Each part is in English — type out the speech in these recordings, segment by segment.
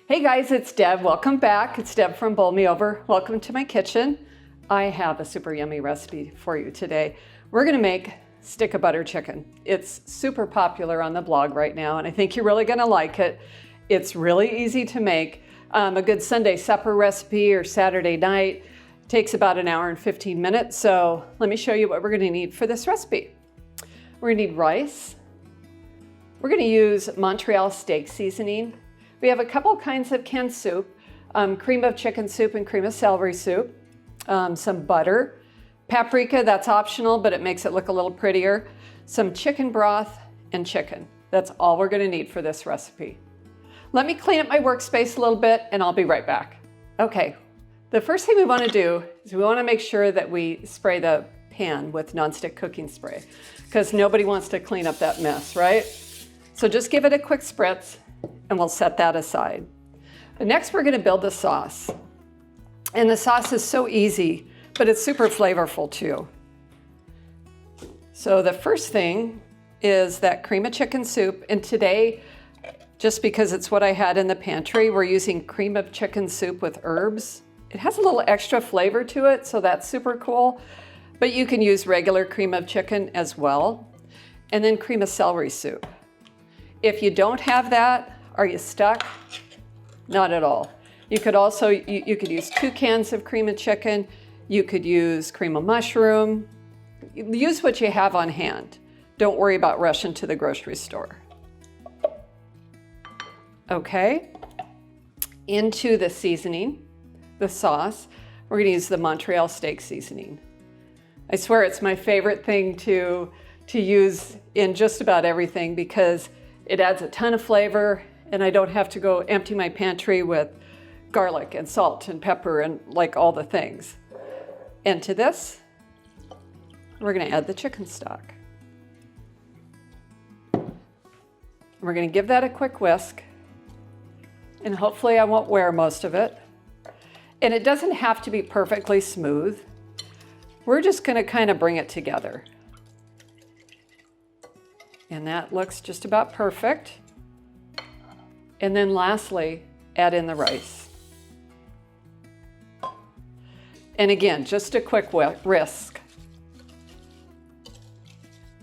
Hey guys, it's Deb. Welcome back. It's Deb from Bowl Me Over. Welcome to my kitchen. I have a super yummy recipe for you today. We're gonna make stick of butter chicken. It's super popular on the blog right now, and I think you're really gonna like it. It's really easy to make. A good Sunday supper recipe or Saturday night. Takes about an hour and 15 minutes. So let me show you what we're gonna need for this recipe. We're gonna need rice. We're gonna use Montreal steak seasoning. We have a couple kinds of canned soup, cream of chicken soup and cream of celery soup, some butter, paprika, that's optional, but it makes it look a little prettier, some chicken broth, and chicken. That's all we're gonna need for this recipe. Let me clean up my workspace a little bit and I'll be right back. Okay, the first thing we wanna do is we wanna make sure that we spray the pan with nonstick cooking spray because nobody wants to clean up that mess, right? So just give it a quick spritz and we'll set that aside. But next we're gonna build the sauce. And the sauce is so easy, but it's super flavorful too. So the first thing is that cream of chicken soup. And today, just because it's what I had in the pantry, we're using cream of chicken soup with herbs. It has a little extra flavor to it, so that's super cool. But you can use regular cream of chicken as well. And then cream of celery soup. If you don't have that, are you stuck? Not at all. You could also, you could use 2 cans of cream of chicken. You could use cream of mushroom. Use what you have on hand. Don't worry about rushing to the grocery store. Okay, into the seasoning, the sauce, we're gonna use the Montreal steak seasoning. I swear it's my favorite thing to use in just about everything because it adds a ton of flavor and I don't have to go empty my pantry with garlic and salt and pepper and like all the things. And to this, we're gonna add the chicken stock. We're gonna give that a quick whisk and hopefully I won't wear most of it. And it doesn't have to be perfectly smooth. We're just gonna kind of bring it together. And that looks just about perfect. And then lastly, add in the rice. And again, just a quick whisk.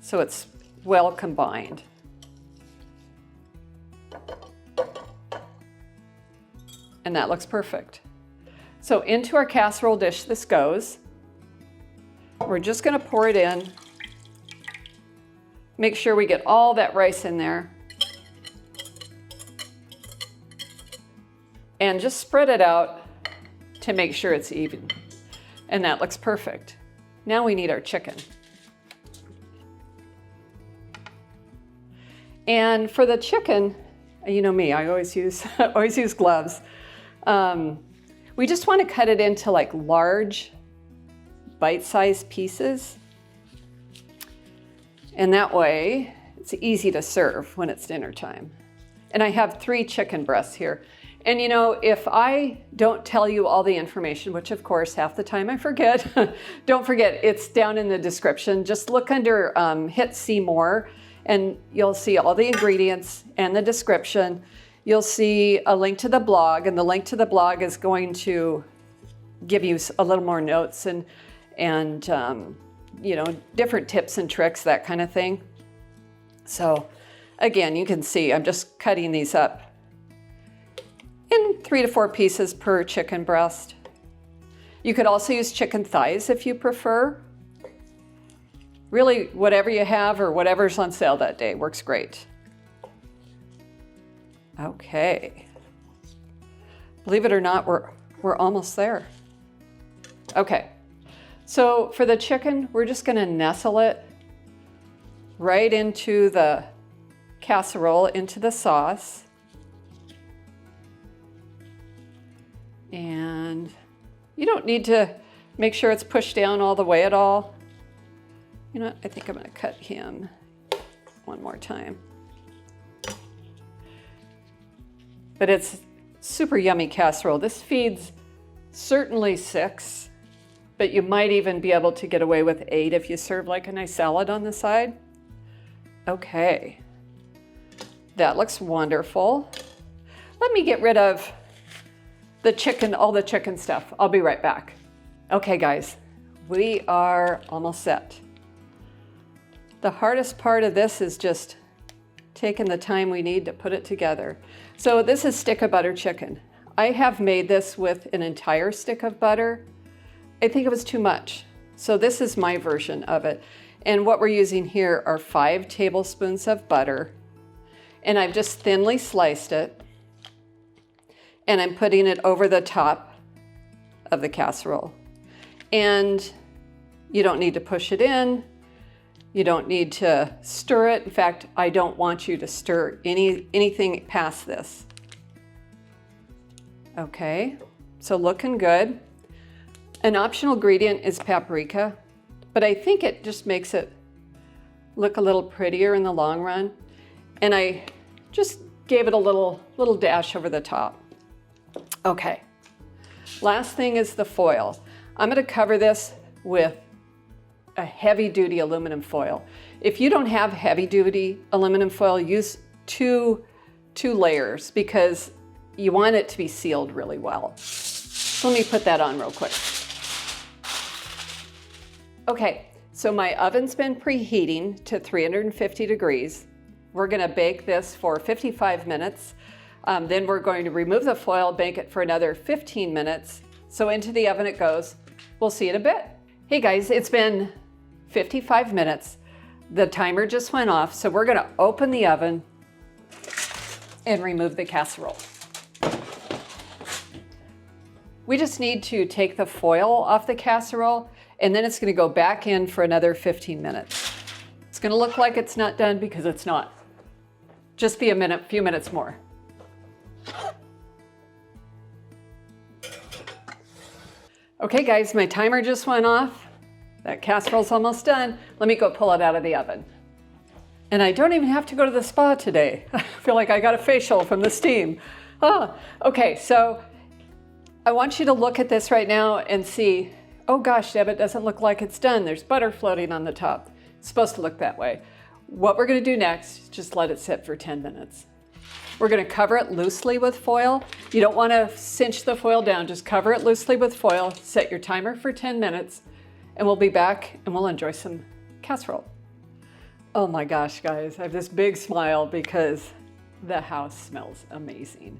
So it's well combined. And that looks perfect. So into our casserole dish this goes. We're just gonna pour it in. Make sure we get all that rice in there. And just spread it out to make sure it's even. And that looks perfect. Now we need our chicken. And for the chicken, you know me, I always use gloves. We just want to cut it into like large bite-sized pieces. And that way, it's easy to serve when it's dinner time. And I have 3 chicken breasts here. And you know, if I don't tell you all the information, which of course half the time I forget, don't forget, it's down in the description. Just look under, hit see more, and you'll see all the ingredients and the description. You'll see a link to the blog, and the link to the blog is going to give you a little more notes and you know, different tips and tricks, that kind of thing. So again, you can see I'm just cutting these up in 3 to 4 pieces per chicken breast. You could also use chicken thighs if you prefer. Really, whatever you have or whatever's on sale that day works great. Okay. Believe it or not, we're almost there. Okay. So for the chicken, we're just gonna nestle it right into the casserole, into the sauce. And you don't need to make sure it's pushed down all the way at all. You know what? I think I'm gonna cut him one more time. But it's super yummy casserole. This feeds certainly 6. But you might even be able to get away with 8 if you serve like a nice salad on the side. Okay, that looks wonderful. let me get rid of the chicken, all the chicken stuff. I'll be right back. Okay guys, we are almost set. The hardest part of this is just taking the time we need to put it together. So this is stick of butter chicken. I have made this with an entire stick of butter. I think it was too much. So this is my version of it. And what we're using here are 5 tablespoons of butter. And I've just thinly sliced it. And I'm putting it over the top of the casserole. And you don't need to push it in. You don't need to stir it. In fact, I don't want you to stir anything past this. Okay, so looking good. An optional ingredient is paprika, but I think it just makes it look a little prettier in the long run. And I just gave it a little dash over the top. Okay, last thing is the foil. I'm gonna cover this with a heavy-duty aluminum foil. If you don't have heavy-duty aluminum foil, use two layers because you want it to be sealed really well. So let me put that on real quick. Okay, so my oven's been preheating to 350 degrees. We're gonna bake this for 55 minutes. Then we're going to remove the foil, bake it for another 15 minutes. So into the oven it goes. We'll see in a bit. Hey guys, it's been 55 minutes. The timer just went off, so we're gonna open the oven and remove the casserole. We just need to take the foil off the casserole, and then it's gonna go back in for another 15 minutes. It's gonna look like it's not done because it's not. Just be a few minutes more. Okay guys, my timer just went off. That casserole's almost done. Let me go pull it out of the oven. And I don't even have to go to the spa today. I feel like I got a facial from the steam. Okay, so I want you to look at this right now and see, oh gosh, Deb, it doesn't look like it's done. There's butter floating on the top. It's supposed to look that way. What we're gonna do next is just let it sit for 10 minutes. We're gonna cover it loosely with foil. You don't wanna cinch the foil down, just cover it loosely with foil, set your timer for 10 minutes, and we'll be back and we'll enjoy some casserole. Oh my gosh, guys, I have this big smile because the house smells amazing.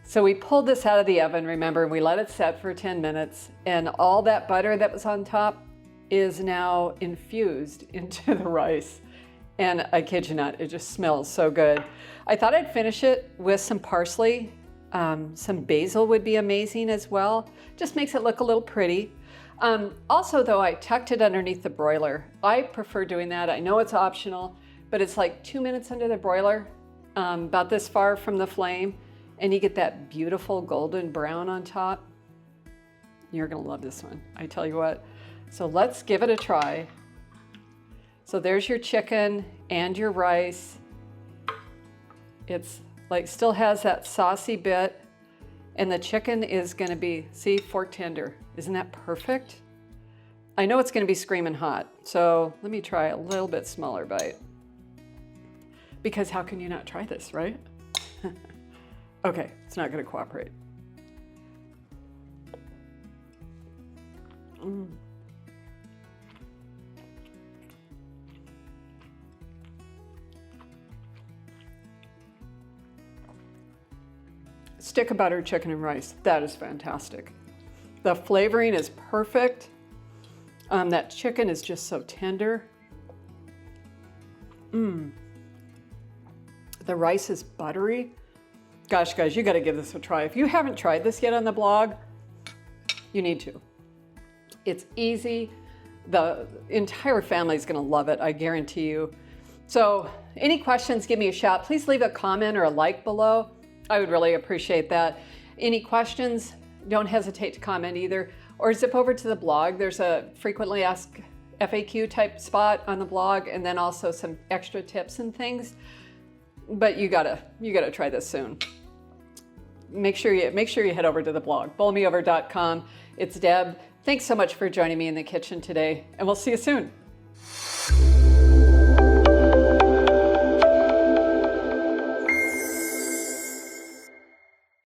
So we pulled this out of the oven, remember, we let it set for 10 minutes, and all that butter that was on top is now infused into the rice. And I kid you not, it just smells so good. I thought I'd finish it with some parsley. Some basil would be amazing as well. Just makes it look a little pretty. Also though, I tucked it underneath the broiler. I prefer doing that. I know it's optional, but it's like 2 minutes under the broiler, about this far from the flame, and you get that beautiful golden brown on top. You're gonna love this one, I tell you what. So let's give it a try. So there's your chicken and your rice. It's like still has that saucy bit, and the chicken is gonna be, see, fork tender. Isn't that perfect? I know it's gonna be screaming hot, so let me try a little bit smaller bite. Because how can you not try this, right? Okay, it's not gonna cooperate. Stick of butter chicken and rice, that is fantastic. The flavoring is perfect. That chicken is just so tender. The rice is buttery. Gosh, guys, you gotta give this a try. If you haven't tried this yet on the blog, you need to. It's easy. The entire family is gonna love it, I guarantee you. So any questions, give me a shout. Please leave a comment or a like below. I would really appreciate that. Any questions, don't hesitate to comment either, or zip over to the blog. There's a frequently asked FAQ type spot on the blog, and then also some extra tips and things. But you gotta try this soon. Make sure you head over to the blog, bowlmeover.com. It's Deb. Thanks so much for joining me in the kitchen today, and we'll see you soon.